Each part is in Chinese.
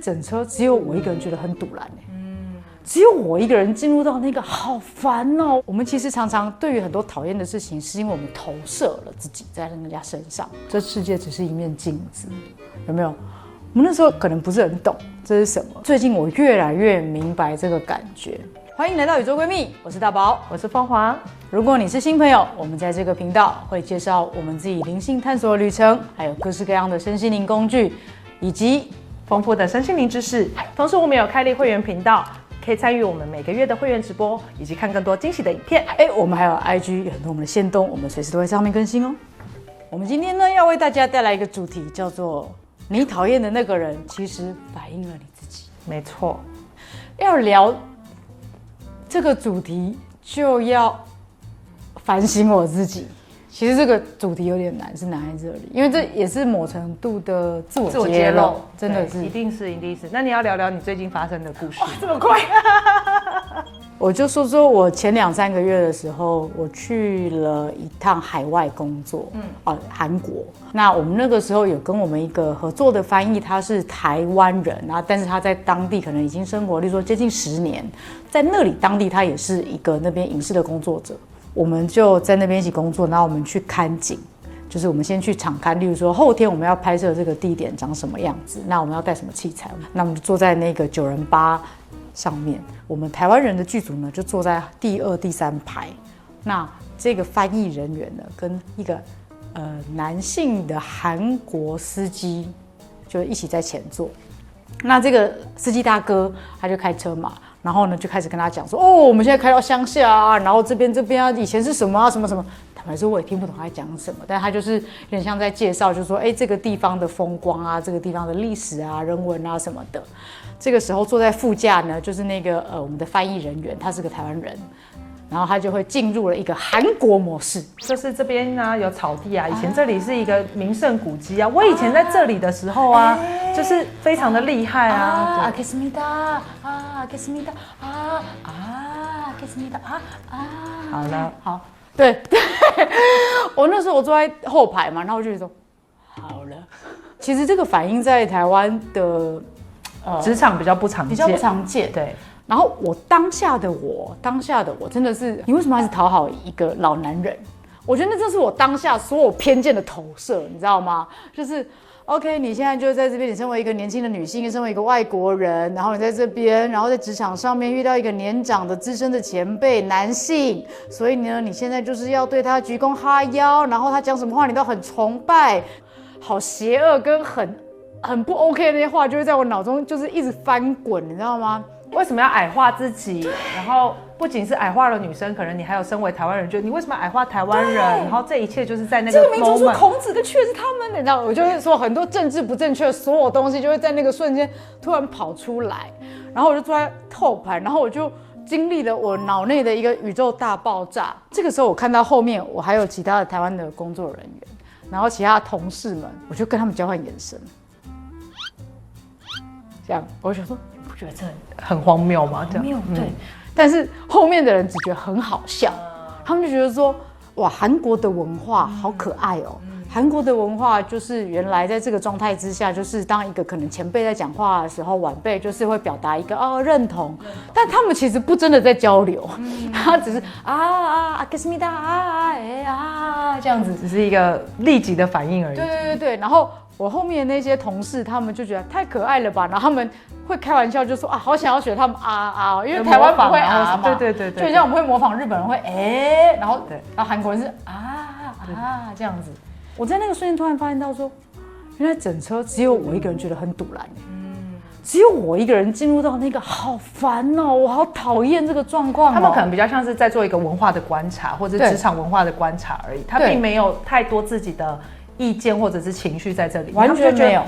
整车只有我一个人觉得很堵然只有我一个人进入到那个好烦哦。我们其实常常对于很多讨厌的事情，是因为我们投射了自己在人家身上。这世界只是一面镜子，有没有？我们那时候可能不是很懂这是什么，最近我越来越明白这个感觉。欢迎来到宇宙闺蜜，我是大宝，我是芳华。如果你是新朋友，我们在这个频道会介绍我们自己灵性探索的旅程，还有各式各样的身心灵工具，以及丰富的身心灵知识。同时，我们有开立会员频道，可以参与我们每个月的会员直播，以及看更多惊喜的影片。我们还有 IG 有很多我们的限动，我们随时都会在上面更新哦。我们今天呢要为大家带来一个主题，叫做你讨厌的那个人，其实反映了你自己。没错，要聊这个主题，就要反省我自己。其实这个主题有点难，是难在这里，因为这也是某程度的自我揭露，真的是，一定是。那你要聊聊你最近发生的故事？这么快？我就说我前2-3个月的时候，我去了一趟海外工作，韩国。那我们那个时候有跟我们一个合作的翻译，他是台湾人，然后但是他在当地可能已经生活，例如说接近10年，在那里当地他也是一个那边影视的工作者。我们就在那边一起工作，然后我们去看景，就是我们先去场勘，例如说后天我们要拍摄这个地点长什么样子，那我们要带什么器材，那我们就坐在那个9人巴上面，我们台湾人的剧组呢就坐在第2、第3排，那这个翻译人员呢跟一个男性的韩国司机就一起在前座，那这个司机大哥他就开车嘛。然后呢，就开始跟他讲说，我们现在开到乡下啊，然后这边啊，以前是什么啊，什么什么。坦白说，我也听不懂他在讲什么，但他就是有点像在介绍，就是说，这个地方的风光啊，这个地方的历史啊、人文啊什么的。这个时候坐在副驾呢，就是那个我们的翻译人员，他是个台湾人。然后他就会进入了一个韩国模式，就是这边呢有草地啊，以前这里是一个名胜古迹啊，我以前在这里的时候啊，就是非常的厉害啊。아겠습니다 아겠습니다 아겠습니다好了，好，对，我那时候我坐在后排嘛，然后我就说好了。其实这个反应在台湾的职场比较不常见，对。然后当下的我真的是，你为什么还是讨好一个老男人？我觉得那正是我当下所有偏见的投射，你知道吗？就是 OK， 你现在就在这边，你身为一个年轻的女性，身为一个外国人，然后你在这边，然后在职场上面遇到一个年长的资深的前辈男性，所以呢，你现在就是要对他鞠躬哈腰，然后他讲什么话你都很崇拜，好邪恶跟很不 OK 的那些话，就会在我脑中就是一直翻滚，你知道吗？为什么要矮化自己？然后不仅是矮化了女生，可能你还有身为台湾人，觉得你为什么要矮化台湾人？然后这一切就是在那个 moment。这个民族说孔子跟却是他们，你知道，我就是说很多政治不正确，所有东西就会在那个瞬间突然跑出来，然后我就坐在后排，然后我就经历了我脑内的一个宇宙大爆炸。这个时候我看到后面我还有其他的台湾的工作人员，然后其他的同事们，我就跟他们交换眼神，这样我就想说。不觉得这很荒谬吗？荒谬，对。但是后面的人只觉得很好笑，他们就觉得说，哇，韩国的文化好可爱哦。韩国的文化就是原来在这个状態之下，就是当一个可能前辈在讲话的时候，晚辈就是会表达一个认同，但他们其实不真的在交流，他只是아겠습니다这样子，只是一个立即的反应而已。对。然后我后面的那些同事，他们就觉得太可爱了吧，然后他们会开玩笑就说好想要学他们因为台湾不会嘛，对，就像我们会模仿日本人会然后韩国人是这样子。我在那个瞬间突然发现到说，原来整车只有我一个人觉得很堵然，只有我一个人进入到那个好烦哦，我好讨厌这个状况。他们可能比较像是在做一个文化的观察，或者职场文化的观察而已，他并没有太多自己的意见或者是情绪在这里，完全没有。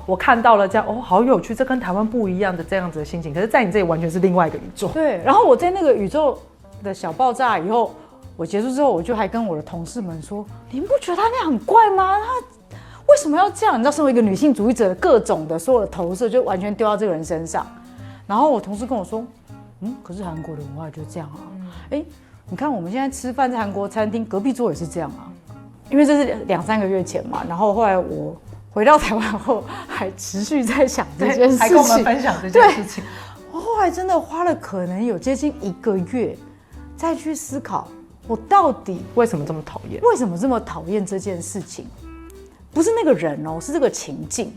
我看到了这样，好有趣，这跟台湾不一样的这样子的心情，可是在你这里完全是另外一个宇宙。对，然后我在那个宇宙的小爆炸以后，我结束之后，我就还跟我的同事们说，你们不觉得他那样很怪吗？他为什么要这样？你知道，身为一个女性主义者，各种的所有的投射就完全丢到这个人身上。然后我同事跟我说，可是韩国的文化就是这样啊。你看我们现在吃饭在韩国餐厅，隔壁桌也是这样啊。因为这是2-3个月前嘛，然后后来我回到台湾后还持续在想这件事情，还跟我们分享这件事情。我后来真的花了可能有接近1个月，再去思考我到底为什么这么讨厌？为什么这么讨厌这件事情？不是那个人哦，是这个情境。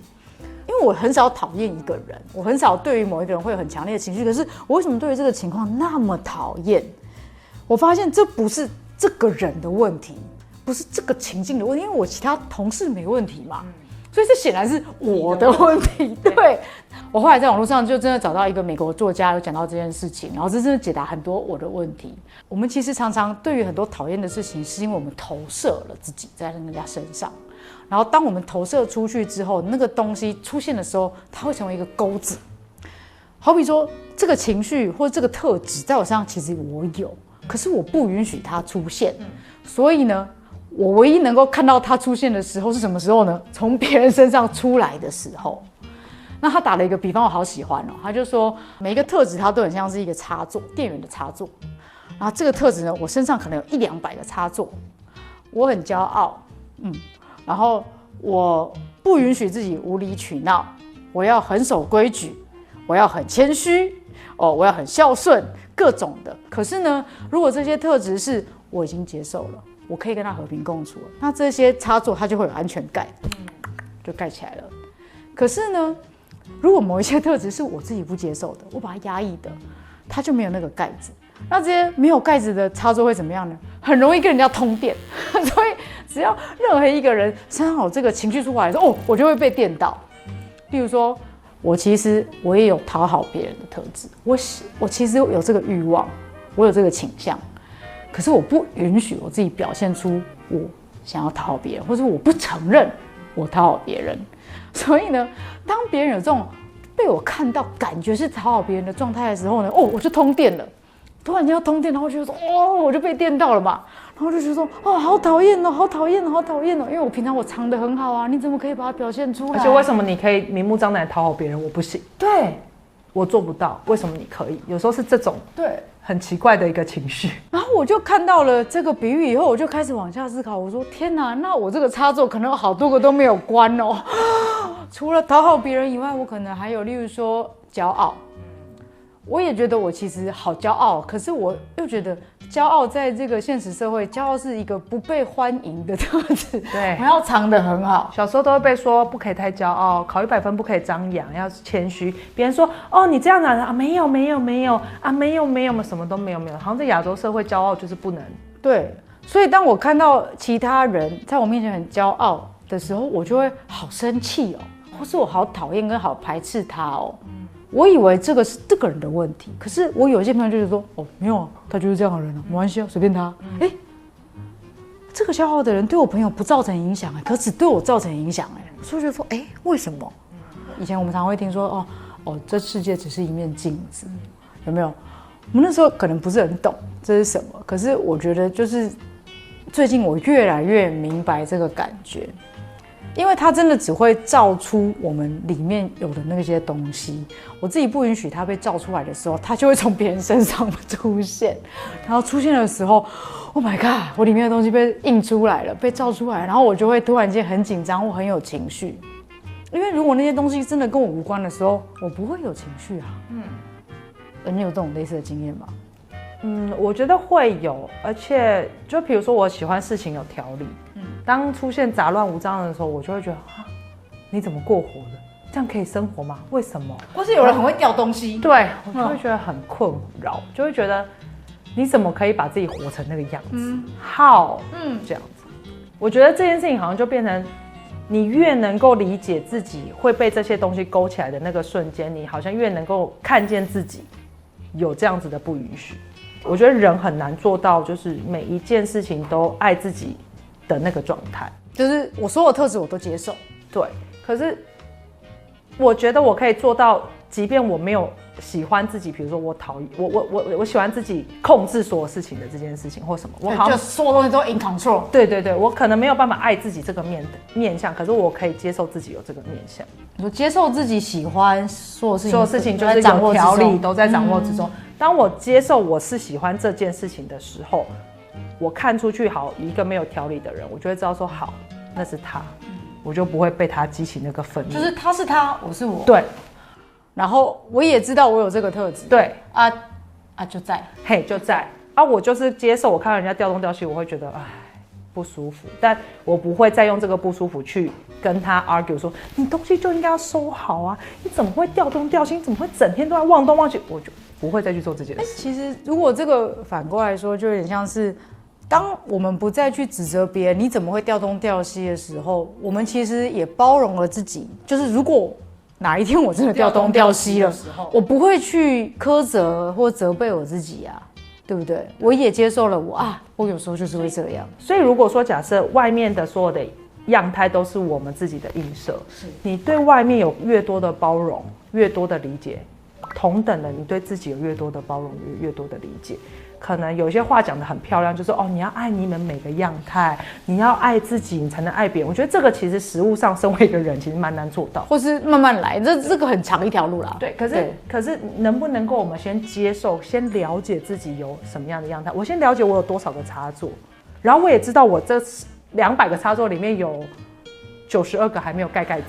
因为我很少讨厌一个人，我很少对于某一个人会有很强烈的情绪。可是我为什么对于这个情况那么讨厌？我发现这不是这个人的问题，不是这个情境的问题，因为我其他同事没问题嘛。所以这显然是我的问题。对，我后来在网络上就真的找到一个美国作家有讲到这件事情，然后这真的解答很多我的问题。我们其实常常对于很多讨厌的事情，是因为我们投射了自己在人家身上，然后当我们投射出去之后，那个东西出现的时候，它会成为一个钩子。好比说这个情绪或者这个特质在我身上其实我有，可是我不允许它出现，所以呢，我唯一能够看到它出现的时候是什么时候呢？从别人身上出来的时候。那他打了一个比方，我好喜欢哦。他就说每一个特质它都很像是一个插座，电源的插座。然后这个特质呢，我身上可能有100-200个插座。我很骄傲，然后我不允许自己无理取闹，我要很守规矩，我要很谦虚，我要很孝顺，各种的。可是呢，如果这些特质是我已经接受了，我可以跟他和平共处了，那这些插座它就会有安全盖，就盖起来了。可是呢，如果某一些特质是我自己不接受的，我把它压抑的，它就没有那个盖子。那这些没有盖子的插座会怎么样呢？很容易跟人家通电。所以只要任何一个人身上有这个情绪出来的时候，我就会被电到。例如说，其实我也有讨好别人的特质，我其实有这个欲望，我有这个倾向，可是我不允许我自己表现出我想要讨好别人，或者我不承认我讨好别人。所以呢，当别人有这种被我看到感觉是讨好别人的状态的时候呢，我就通电了。突然间要通电，然后就说我就被电到了嘛，然后就觉得说好讨厌哦，好讨厌哦，好讨厌哦，因为我平常我藏得很好啊，你怎么可以把它表现出来？而且为什么你可以明目张胆讨好别人，我不行？对，我做不到，为什么你可以？有时候是这种对很奇怪的一个情绪。然后我就看到了这个比喻以后，我就开始往下思考，我说天哪，那我这个插座可能有好多个都没有关哦。除了讨好别人以外，我可能还有例如说骄傲。我也觉得我其实好骄傲，可是我又觉得骄傲在这个现实社会，骄傲是一个不被欢迎的特质。对，我要藏得很好。小时候都会被说不可以太骄傲，考100分不可以张扬，要谦虚。别人说你这样讲啊，没有啊，没有，什么都没有。好像在亚洲社会，骄傲就是不能。对，所以当我看到其他人在我面前很骄傲的时候，我就会好生气哦，或是我好讨厌跟好排斥他哦。我以为这个是这个人的问题，可是我有一些朋友就是说没有啊，他就是这样的人啊，没关系啊，随便他。这个骄傲的人对我朋友不造成影响可只对我造成影响所以就说为什么？以前我们常会听说这世界只是一面镜子，有没有？我们那时候可能不是很懂这是什么，可是我觉得就是最近我越来越明白这个感觉。因为它真的只会照出我们里面有的那些东西，我自己不允许它被照出来的时候，它就会从别人身上出现，然后出现的时候 ，Oh my god， 我里面的东西被印出来了，被照出来，然后我就会突然间很紧张，我很有情绪。因为如果那些东西真的跟我无关的时候，我不会有情绪啊。你有这种类似的经验吗？我觉得会有，而且就比如说我喜欢事情有条理，当出现杂乱无章的时候，我就会觉得你怎么过活的？这样可以生活吗？为什么？或是有人很会掉东西，对我就会觉得很困扰，就会觉得你怎么可以把自己活成那个样子？How？这样子，我觉得这件事情好像就变成你越能够理解自己会被这些东西勾起来的那个瞬间，你好像越能够看见自己有这样子的不允许。我觉得人很难做到，就是每一件事情都爱自己的那个状态，就是我所有特质我都接受。对，可是我觉得我可以做到，即便我没有喜欢自己，比如说我喜欢自己控制所有事情的这件事情或什么，我好像就所有东西都 in control。对，我可能没有办法爱自己这个面向，可是我可以接受自己有这个面向。我接受自己喜欢所有事情就是有条理，都在掌握之中。当我接受我是喜欢这件事情的时候，我看出去好一个没有条理的人，我就会知道说好，那是他，我就不会被他激起那个愤怒。就是他是他，我是我。对，然后我也知道我有这个特质。对啊就在，嘿就在啊，我就是接受我看到人家掉东掉西，我会觉得哎不舒服，但我不会再用这个不舒服去跟他 argue 说你东西就应该要收好啊，你怎么会掉东掉西，你怎么会整天都在忘东忘西，我就不会再去做这件事。其实如果这个反过来说，就有点像是。当我们不再去指责别人你怎么会掉东掉西的时候，我们其实也包容了自己。就是如果哪一天我真的掉东掉西了，我不会去苛责或责备我自己啊，对不对？我也接受了我有时候就是会这样。所以如果说假设外面的所有的样态都是我们自己的映射，你对外面有越多的包容，越多的理解，同等的你对自己有越多的包容，越多的理解。可能有些话讲得很漂亮，就是你要爱你们每个样态，你要爱自己，你才能爱别人。我觉得这个其实实务上，身为一个人，其实蛮难做到，或是慢慢来，这个很长一条路啦。对，可是能不能够我们先接受，先了解自己有什么样的样态？我先了解我有多少个插座，然后我也知道我这200个插座里面有92个还没有盖盖子。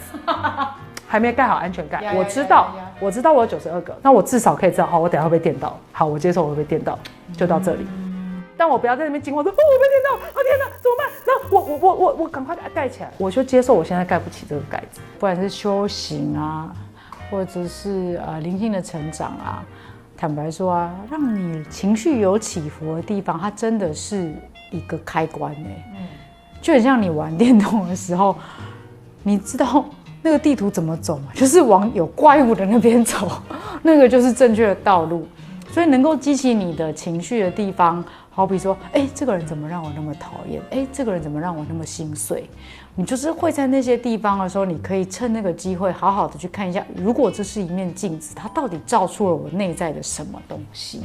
还没盖好安全盖，我知道我有92个，那我至少可以知道，我等一下会被电到，好，我接受我会被电到，就到这里。但我不要在那边惊慌说，我被电到，天哪，怎么办？那我赶快盖起来，我就接受我现在盖不起这个盖子。不管是修行啊，或者是灵性的成长啊，坦白说啊，让你情绪有起伏的地方，它真的是一个开关就很像你玩电动的时候，你知道。那个地图怎么走嘛？就是往有怪物的那边走，那个就是正确的道路。所以能够激起你的情绪的地方，好比说，这个人怎么让我那么讨厌？这个人怎么让我那么心碎？你就是会在那些地方的时候，你可以趁那个机会，好好的去看一下，如果这是一面镜子，它到底照出了我内在的什么东西？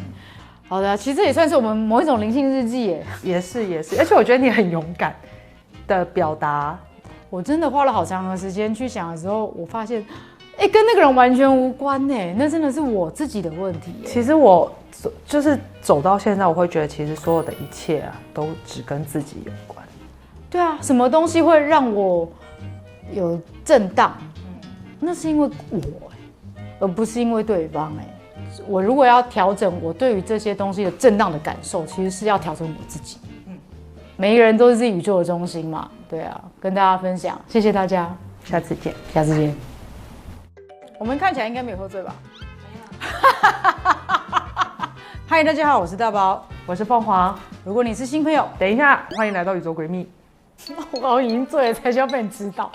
好的，其实这也算是我们某一种灵性日记耶。也是，而且我觉得你很勇敢的表达。我真的花了好长的时间去想的时候，我发现，跟那个人完全无关那真的是我自己的问题。其实我就是走到现在，我会觉得其实所有的一切啊，都只跟自己有关。对啊，什么东西会让我有震荡？那是因为我，而不是因为对方我如果要调整我对于这些东西的震荡的感受，其实是要调整我自己。每一个人都是宇宙的中心嘛，对啊，跟大家分享，谢谢大家，下次见。我们看起来应该没有喝醉吧？嗨，大家好，我是大宝，我是凤凰。如果你是新朋友，等一下，欢迎来到宇宙闺蜜。我已经醉了，才需要被你知道。